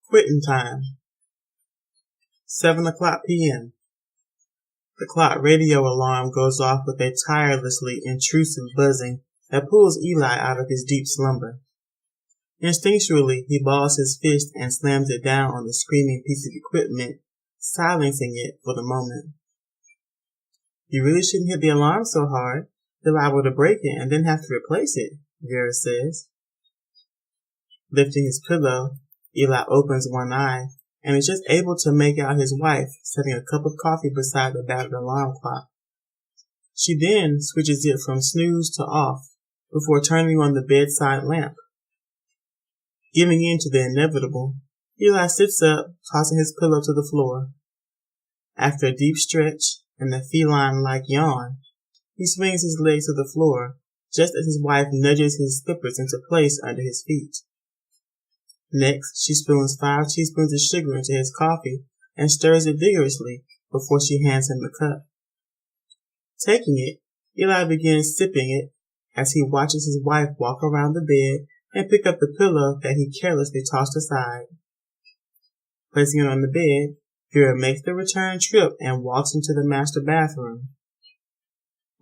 Quittin time. 7:00 p.m. The clock radio alarm goes off with a tirelessly intrusive buzzing that pulls Eli out of his deep slumber. Instinctually, he balls his fist and slams it down on the screaming piece of equipment, silencing it for the moment. You really shouldn't hit the alarm so hard. You're liable to break it and then have to replace it, Vera says. Lifting his pillow, Eli opens one eye and is just able to make out his wife setting a cup of coffee beside the battered alarm clock. She then switches it from snooze to off before turning on the bedside lamp. Giving in to the inevitable, Eli sits up, tossing his pillow to the floor. After a deep stretch and a feline-like yawn, he swings his legs to the floor just as his wife nudges his slippers into place under his feet. Next, she spoons 5 teaspoons of sugar into his coffee and stirs it vigorously before she hands him the cup. Taking it, Eli begins sipping it as he watches his wife walk around the bed and pick up the pillow that he carelessly tossed aside. Placing it on the bed, Vera makes the return trip and walks into the master bathroom.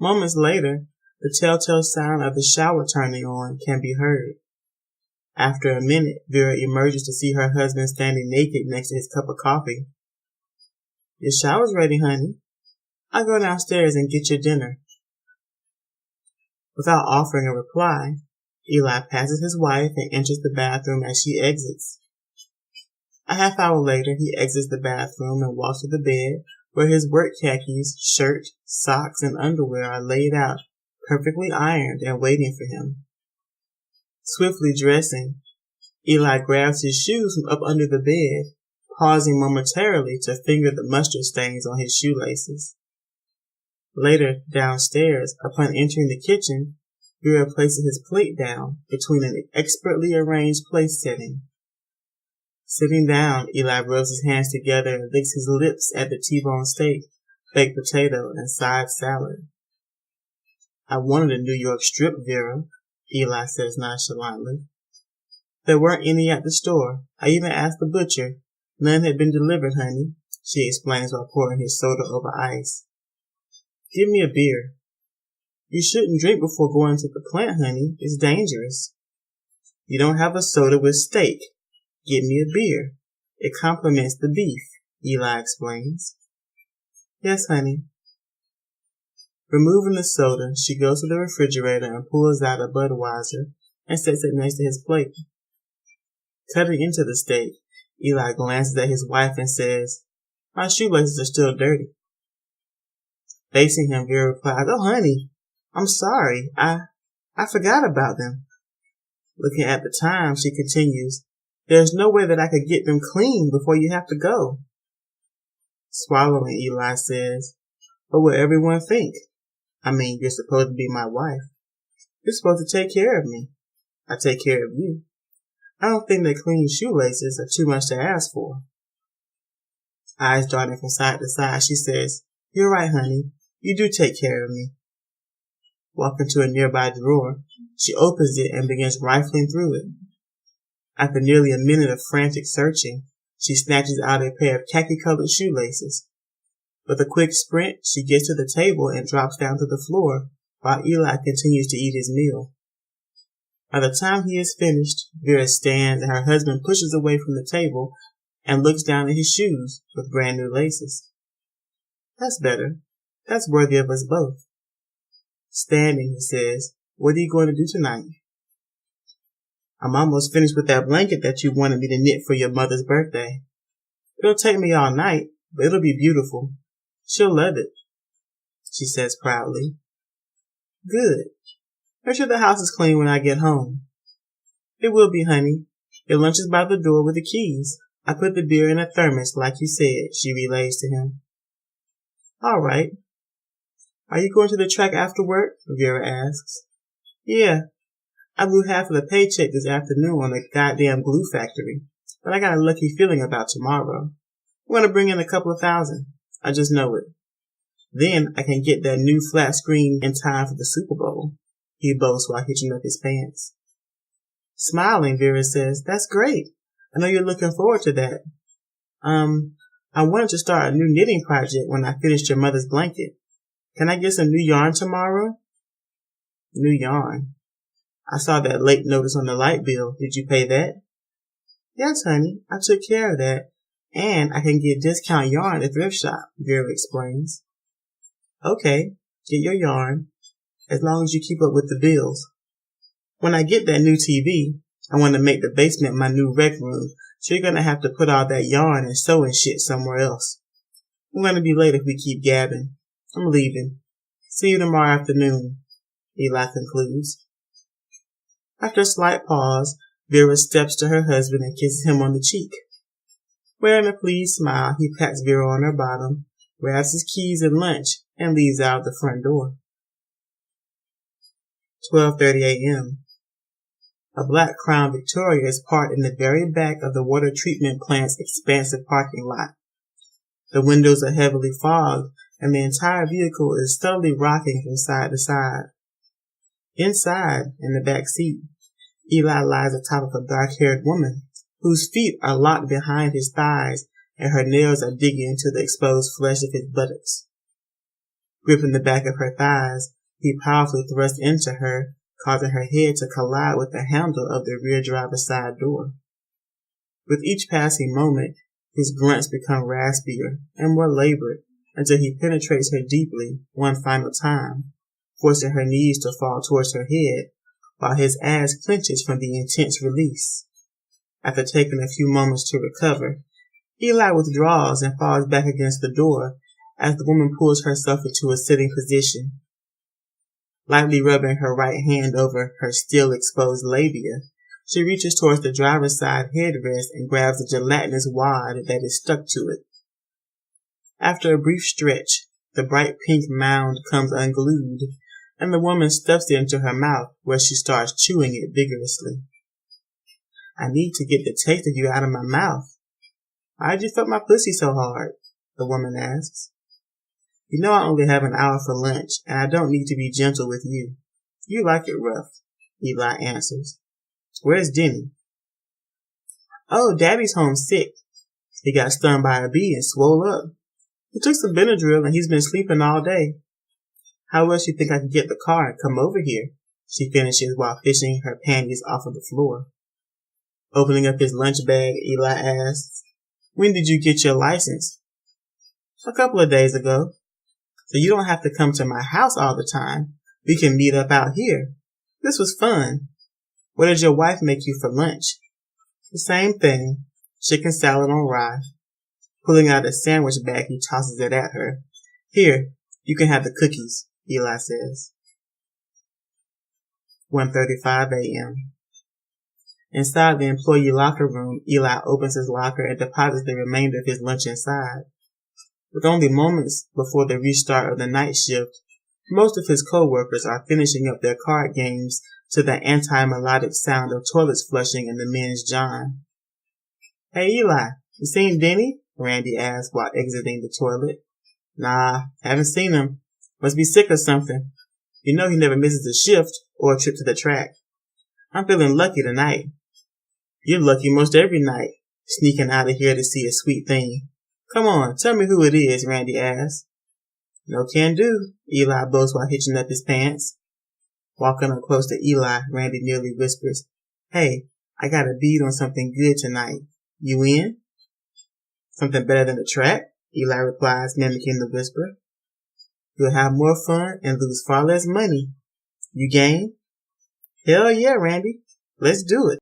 Moments later, the telltale sound of the shower turning on can be heard. After a minute, Vera emerges to see her husband standing naked next to his cup of coffee. "Your shower's ready, honey. I'll go downstairs and get your dinner." Without offering a reply, Eli passes his wife and enters the bathroom as she exits. A half hour later, he exits the bathroom and walks to the bed where his work khakis, shirt, socks, and underwear are laid out, perfectly ironed and waiting for him. Swiftly dressing, Eli grabs his shoes from up under the bed, pausing momentarily to finger the mustard stains on his shoelaces. Later, downstairs, upon entering the kitchen, Vera places his plate down between an expertly arranged place setting. Sitting down, Eli rubs his hands together and licks his lips at the T-bone steak, baked potato, and side salad. "I wanted a New York strip, Vera," Eli says nonchalantly. "There weren't any at the store. I even asked the butcher. None had been delivered, honey," she explains while pouring his soda over ice. "Give me a beer." "You shouldn't drink before going to the plant, honey. It's dangerous." "You don't have a soda with steak. Give me a beer. It complements the beef," Eli explains. "Yes, honey." Removing the soda, she goes to the refrigerator and pulls out a Budweiser and sets it next to his plate. Cutting into the steak, Eli glances at his wife and says, "My shoelaces are still dirty." Facing him, Vera replies, "Oh, honey, I'm sorry. I forgot about them." Looking at the time, she continues, "There's no way that I could get them clean before you have to go." Swallowing, Eli says, "What will everyone think? I mean, you're supposed to be my wife. You're supposed to take care of me. I take care of you. I don't think that clean shoelaces are too much to ask for." Eyes darting from side to side, she says, "You're right, honey. You do take care of me." Walking to a nearby drawer, she opens it and begins rifling through it. After nearly a minute of frantic searching, she snatches out a pair of khaki-colored shoelaces. With a quick sprint, she gets to the table and drops down to the floor while Eli continues to eat his meal. By the time he is finished, Vera stands and her husband pushes away from the table and looks down at his shoes with brand new laces. "That's better. That's worthy of us both." Standing, he says, "What are you going to do tonight?" "I'm almost finished with that blanket that you wanted me to knit for your mother's birthday. It'll take me all night, but it'll be beautiful. She'll love it," she says proudly. "Good. Make sure the house is clean when I get home." "It will be, honey. Your lunch is by the door with the keys. I put the beer in a thermos like you said," she relays to him. "All right. Are you going to the track after work?" Vera asks. "Yeah. I blew half of the paycheck this afternoon on the goddamn glue factory, but I got a lucky feeling about tomorrow. I'm going to bring in a couple of $1,000. I just know it. Then I can get that new flat screen in time for the Super Bowl," he boasts while hitching up his pants. Smiling, Vera says, "That's great. I know you're looking forward to that. I wanted to start a new knitting project when I finished your mother's blanket. Can I get some new yarn tomorrow? New yarn. I saw that late notice on the light bill. Did you pay that? Yes, honey. I took care of that. And I can get discount yarn at the thrift shop, Vera explains. Okay, get your yarn, as long as you keep up with the bills. When I get that new TV, I want to make the basement my new rec room, so you're going to have to put all that yarn and sewing shit somewhere else. I'm going to be late if we keep gabbing. I'm leaving. See you tomorrow afternoon, Eli concludes. After a slight pause, Vera steps to her husband and kisses him on the cheek. Wearing a pleased smile, he pats Vera on her bottom, grabs his keys and lunch, and leaves out the front door. 12:30 a.m. A black Crown Victoria is parked in the very back of the water treatment plant's expansive parking lot. The windows are heavily fogged, and the entire vehicle is steadily rocking from side to side. Inside, in the back seat, Eli lies atop of a dark-haired woman, whose feet are locked behind his thighs and her nails are digging into the exposed flesh of his buttocks. Gripping the back of her thighs, he powerfully thrusts into her, causing her head to collide with the handle of the rear driver's side door. With each passing moment, his grunts become raspier and more labored until he penetrates her deeply one final time, forcing her knees to fall towards her head, while his ass clenches from the intense release. After taking a few moments to recover, Eli withdraws and falls back against the door as the woman pulls herself into a sitting position. Lightly rubbing her right hand over her still exposed labia, she reaches towards the driver's side headrest and grabs the gelatinous wad that is stuck to it. After a brief stretch, the bright pink mound comes unglued, and the woman stuffs it into her mouth, where she starts chewing it vigorously. I need to get the taste of you out of my mouth. Why'd you fuck my pussy so hard? The woman asks. You know I only have an hour for lunch, and I don't need to be gentle with you. You like it rough, Eli answers. Where's Denny? Oh, Daddy's home sick. He got stung by a bee and swole up. He took some Benadryl and he's been sleeping all day. How else you think I could get the car and come over here? She finishes while fishing her panties off of the floor. Opening up his lunch bag, Eli asks, When did you get your license? A couple of days ago. So you don't have to come to my house all the time. We can meet up out here. This was fun. What did your wife make you for lunch? The same thing. Chicken salad on rye. Pulling out a sandwich bag, he tosses it at her. Here, you can have the cookies, Eli says. 1:35 a.m. Inside the employee locker room, Eli opens his locker and deposits the remainder of his lunch inside. With only moments before the restart of the night shift, most of his co-workers are finishing up their card games to the anti-melodic sound of toilets flushing in the men's john. Hey Eli, you seen Denny? Randy asked while exiting the toilet. Nah, haven't seen him. Must be sick or something. You know he never misses a shift or a trip to the track. I'm feeling lucky tonight. You're lucky most every night, sneaking out of here to see a sweet thing. Come on, tell me who it is, Randy asked. No can do, Eli boasts while hitching up his pants. Walking up close to Eli, Randy nearly whispers, Hey, I got a bead on something good tonight. You in? Something better than the track? Eli replies, mimicking the whisper. You'll have more fun and lose far less money. You game? Hell yeah, Randy. Let's do it.